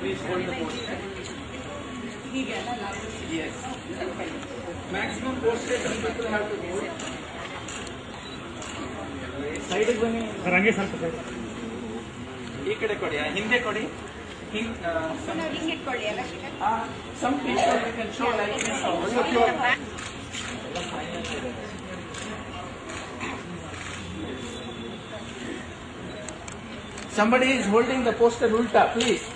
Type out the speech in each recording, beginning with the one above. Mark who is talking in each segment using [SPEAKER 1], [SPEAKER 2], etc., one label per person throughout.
[SPEAKER 1] Please hold the poster. Yes. Maximum poster people have to hold. Side ಬನ್ನಿ sir, ಹಂಗೆ ಸ್ವಲ್ಪ side ಈ ಕಡೆ ಕೊಡಿ, ಹಿಂದೆ ಕೊಡಿ. Some people you can show like this also. Somebody is holding the poster ulta, please.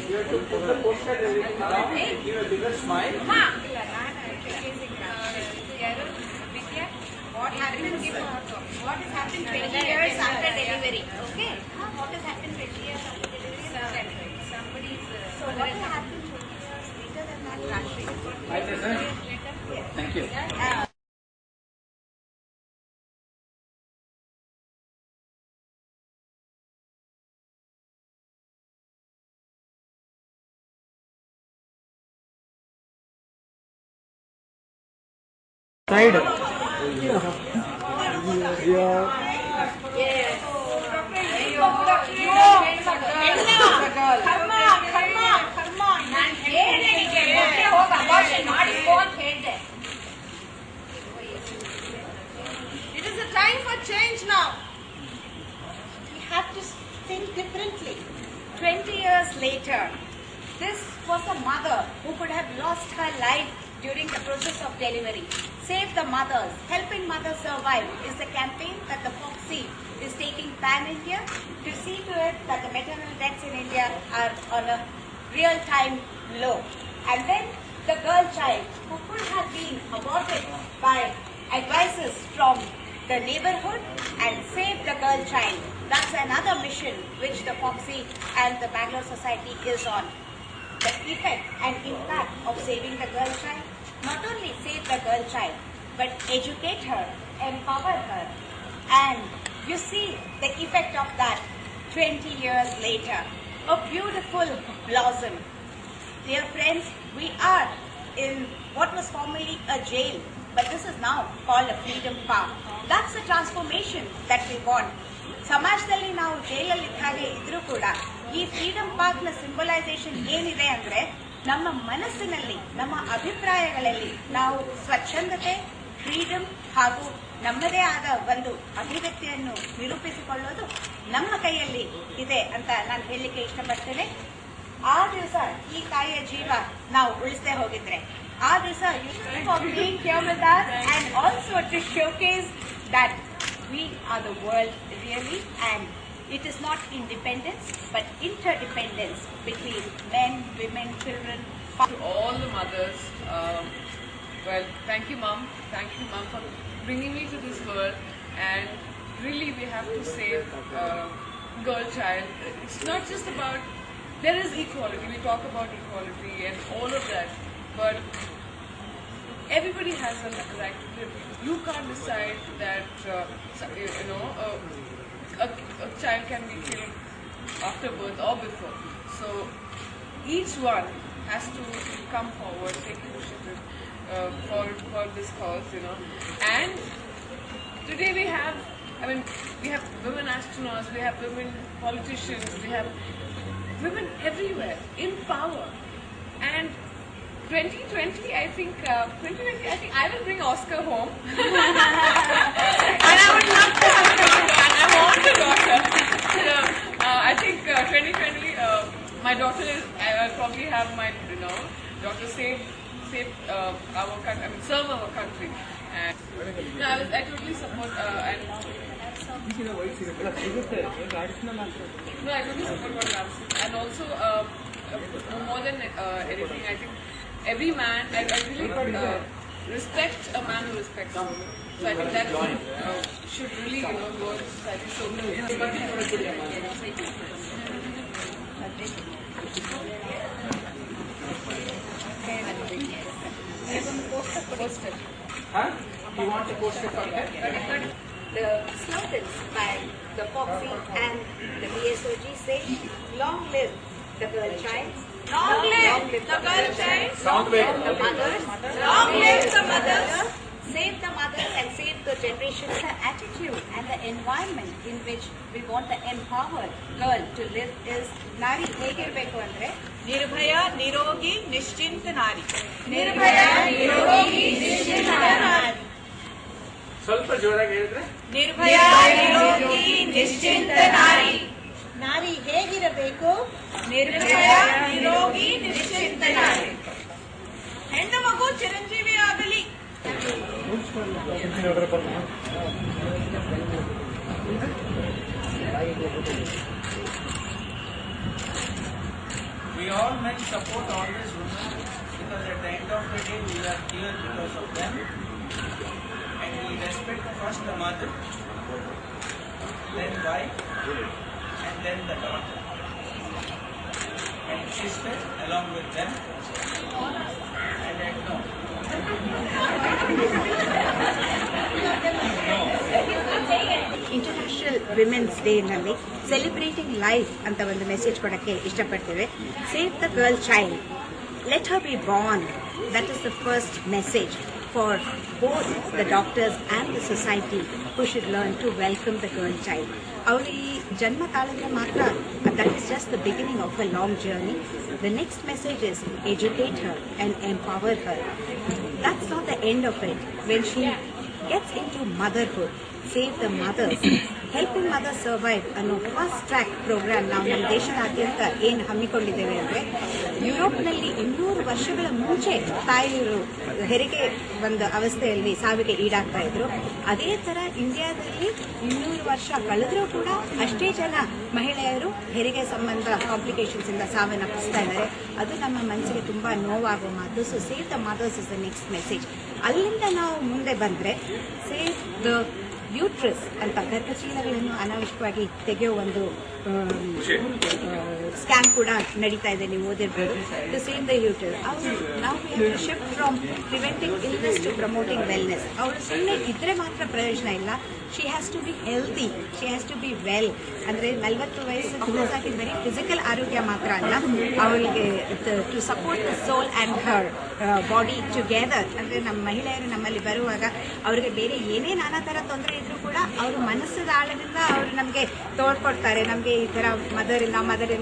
[SPEAKER 1] You have to put the poster around and give a bigger smile.
[SPEAKER 2] What happened 20 years after delivery? Okay. What has happened 20 years after delivery? Somebody's. So what will happen 20 years later than that?
[SPEAKER 1] Thank you. Side.
[SPEAKER 2] It is a time for change now. We have to think differently. 20 years later, this was a mother who could have lost her life during the process of delivery. Save the mothers, helping mothers survive is the campaign that the FOXI is taking pan-India to see to it that the maternal deaths in India are on a real-time low. And then the girl child who could have been aborted by advices from the neighborhood and save the girl child. That's another mission which the FOXI and the Bangalore Society is on. The effect and impact of saving the girl child, not only save the girl child, but educate her, empower her, and you see the effect of that 20 years later. A beautiful blossom. Dear friends, we are in what was formerly a jail, but this is now called a freedom park. That's the transformation that we want. ಸಮಾಜದಲ್ಲಿ ನಾವು ಜೈಲಲ್ಲಿ ಇದ್ದ ಹಾಗೆ ಇದ್ರೂ ಕೂಡ ಈ freedom park ನ ಸಿಂಬಲೈಸೇಷನ್ ಏನಿದೆ ಅಂದ್ರೆ ನಮ್ಮ ಮನಸ್ಸಿನಲ್ಲಿ, ನಮ್ಮ ಅಭಿಪ್ರಾಯಗಳಲ್ಲಿ ನಾವು ಸ್ವಚ್ಛಂದತೆ, ಫ್ರೀಡಮ್ ಹಾಗೂ ನಮ್ಮದೇ ಆದ ಒಂದು ಅಭಿವ್ಯಕ್ತಿಯನ್ನು ನಿರೂಪಿಸಿಕೊಳ್ಳೋದು ನಮ್ಮ ಕೈಯಲ್ಲಿ ಇದೆ ಅಂತ ನಾನು ಹೇಳಲಿಕ್ಕೆ ಇಷ್ಟಪಡ್ತೇನೆ. ಆ ದಿವಸ ಈ ತಾಯಿಯ ಜೀವ ನಾವು ಉಳಿಸದೆ ಹೋಗಿದ್ರೆ ಆ ದಿವಸ being here with us and also to showcase that we are the world really, and it is not independence but interdependence between men, women, children.
[SPEAKER 3] To all the mothers, well, thank you mom for bringing me to this world, and really we have to save girl child. It's not just about, there is equality, we talk about equality and all of that, but everybody has a right to live. You can't decide that a child can be killed after birth or before. So each one has to come forward, take initiative for this cause, And today we have women astronauts, we have women politicians, we have women everywhere in power. And 2020, I think I will bring Oscar home. And I would love to have a daughter, and I want a daughter. So, I think 2020, my daughter I'll probably have my, daughter save our country, serve our country. And I totally support, and I totally support what Ram said. And also, more than anything, I think every man, I really respect a man who respects a woman. So I think that should really, go to society. So poster.
[SPEAKER 1] Huh? You want a poster for that?
[SPEAKER 2] The slogans by the FOXI and the BSOG say, Long live the girl child.
[SPEAKER 3] Long live the girl child.
[SPEAKER 1] Sound wave.
[SPEAKER 2] The mothers.
[SPEAKER 3] Long live the mothers.
[SPEAKER 2] Save the mothers and save the generations. The attitude and the environment in which we want the empowered girl to live is nari ಹೇಗಿರಬೇಕು ಅಂದ್ರೆ
[SPEAKER 3] ನಿರ್ಭಯ ನಿರೋಗಿ ನಿಶ್ಚಿಂತ ನಾರಿ.
[SPEAKER 2] ನಿರ್ಭಯ ನಿರೋಗಿ ನಿಶ್ಚಿಂತ ನಾರಿ.
[SPEAKER 1] ಸ್ವಲ್ಪ ಜೋರಾಗಿ ಹೇಳಿದ್ರೆ
[SPEAKER 3] ನಿರ್ಭಯ ನಿರೋಗಿ ನಿಶ್ಚಿಂತ ನಾರಿ.
[SPEAKER 2] ನಾರಿ ಹೇಗಿರಬೇಕು?
[SPEAKER 3] ನಿರ್ಭಯ ನಿರೋಗಿ ನಿಶ್ಚಿಂತ ನಾರಿ. ಹೆಣ್ಣು ಮಗು ಚಿರಂಜೀವಿ ಆಗಲಿ.
[SPEAKER 1] we all men support always women because at the end of the day we are here because of them, and we respect first the mother, then wife, and then the daughter and sister along with them, and I know.
[SPEAKER 2] International women's day ನಲ್ಲಿ celebrating life ಅಂತ ಒಂದು message ಕೊಡಕ್ಕೆ ಇಷ್ಟಪಡ್ತೇವೆ. Save the girl child, let her be born. That is the first message for both the doctors and the society who should learn to welcome the girl child. ಅವರು ಈ ಜನ್ಮ ತಾಳಿದ್ರೆ ಮಾತ್ರ that is just the beginning of a long journey. The next message is educate her and empower her. That's not the end of it. When she gets into motherhood, save the mothers, helping mothers survive ಅನ್ನೋ fast track program ನಾವು ನಮ್ಮ ದೇಶದಾದ್ಯಂತ ಏನು ಹಮ್ಮಿಕೊಂಡಿದ್ದೇವೆ ಅಂದರೆ, ಯುರೋಪ್ನಲ್ಲಿ 200 ವರ್ಷಗಳ ಮುಂಚೆ ತಾಯಿಯರು ಹೆರಿಗೆ ಒಂದು ಅವಸ್ಥೆಯಲ್ಲಿ ಸಾವಿಗೆ ಈಡಾಗ್ತಾ ಇದ್ರು. ಅದೇ ಥರ ಇಂಡಿಯಾದಲ್ಲಿ 200 ವರ್ಷ ಕಳೆದರೂ ಕೂಡ ಅಷ್ಟೇ ಜನ ಮಹಿಳೆಯರು ಹೆರಿಗೆ ಸಂಬಂಧ ಕಾಂಪ್ಲಿಕೇಶನ್ಸ್ ಇಂದ ಸಾವನ್ನಪ್ಪಿಸ್ತಾ ಇದ್ದಾರೆ. ಅದು ನಮ್ಮ ಮನಸ್ಸಿಗೆ ತುಂಬಾ ನೋವಾಗುವ ಮಾತು. So save the mothers is the next message. ಅಲ್ಲಿಂದ ನಾವು ಮುಂದೆ ಬಂದರೆ ಸೇವ್ ದ ಯೂಟ್ರಸ್ ಅಂತ ಗರ್ಭಚೀಲಗಳನ್ನು ಅನಾವಶ್ಯಕವಾಗಿ ತೆಗೆಯೋ ಒಂದು ಸ್ಕ್ಯಾಮ್ ಕೂಡ ನಡೀತಾ ಇದೆ, ನೀವು ಓದಿರ್ಬೋದು. To save the uterus. ನಾವು shift from preventing illness to promoting wellness. ಅವಳು ಸುಮ್ಮನೆ ಇದ್ರೆ ಮಾತ್ರ ಪ್ರಯೋಜನ ಇಲ್ಲ. She has to be healthy, she has to be well. ಅಂದರೆ 40 ವಯಸ್ಸು ಹಾಕಿದ ಬರೀ ಫಿಸಿಕಲ್ ಆರೋಗ್ಯ ಮಾತ್ರ ಅಲ್ಲ, ಅವಳಿಗೆ to support the soul and her body together. ಅಂದರೆ ನಮ್ಮ ಮಹಿಳೆಯರು ನಮ್ಮಲ್ಲಿ ಬರುವಾಗ ಅವರಿಗೆ ಬೇರೆ ಏನೇ ನಾನಾ ಥರ ತೊಂದರೆ ಇದ್ರೂ ಕೂಡ ಅವರು ಮನಸ್ಸದ ಆಳದಿಂದ ಅವರು ನಮಗೆ ತೋಡ್ಕೊಡ್ತಾರೆ. ನಮಗೆ ಈ ಥರ ಮದರ್ ಇನ್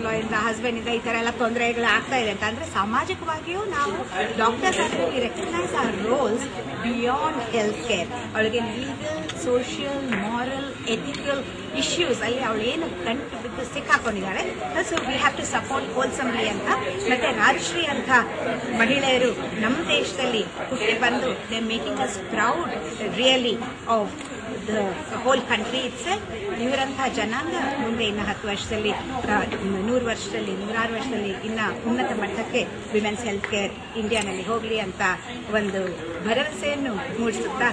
[SPEAKER 2] ಲಾ ಇಂದ ಹಸ್ಬೆಂಡ್ ಇಂದ ಈ ಥರ ಎಲ್ಲ ತೊಂದರೆಗಳು ಆಗ್ತಾ ಇದೆ ಅಂತ. ಅಂದರೆ ಸಾಮಾಜಿಕವಾಗಿಯೂ ನಾವು ಡಾಕ್ಟರ್ಸ್ ಆಗಿ recognise our roles beyond health care. ಅವಳಿಗೆ legal, social, moral, ethical issues ಅಲ್ಲಿ ಅವಳು ಏನು ಗಂಟು ಬಿದ್ದು ಸಿಕ್ಕಾಕೊಂಡಿದ್ದಾಳೆ. So we have to support wholesomely ಅಂತ. ಮತ್ತೆ ರಾಜಶ್ರೀ ಅಂತ ಮಹಿಳೆಯರು ನಮ್ಮ ದೇಶದಲ್ಲಿ ಹುಟ್ಟಿ ಬಂದು they making us proud really of the whole country itself. ಇವರಂಥ ಜನಾಂಗ ಮುಂದೆ ಇನ್ನು 10 ವರ್ಷದಲ್ಲಿ, 100 ವರ್ಷದಲ್ಲಿ, 106 ವರ್ಷದಲ್ಲಿ ಇನ್ನು ಉನ್ನತ ಮಟ್ಟಕ್ಕೆ ವಿಮೆನ್ಸ್ ಹೆಲ್ತ್ ಕೇರ್ ಇಂಡಿಯಾನಲ್ಲಿ ಹೋಗಲಿ ಅಂತ ಒಂದು ಭರವಸೆಯನ್ನು ಮೂಡಿಸುತ್ತಾ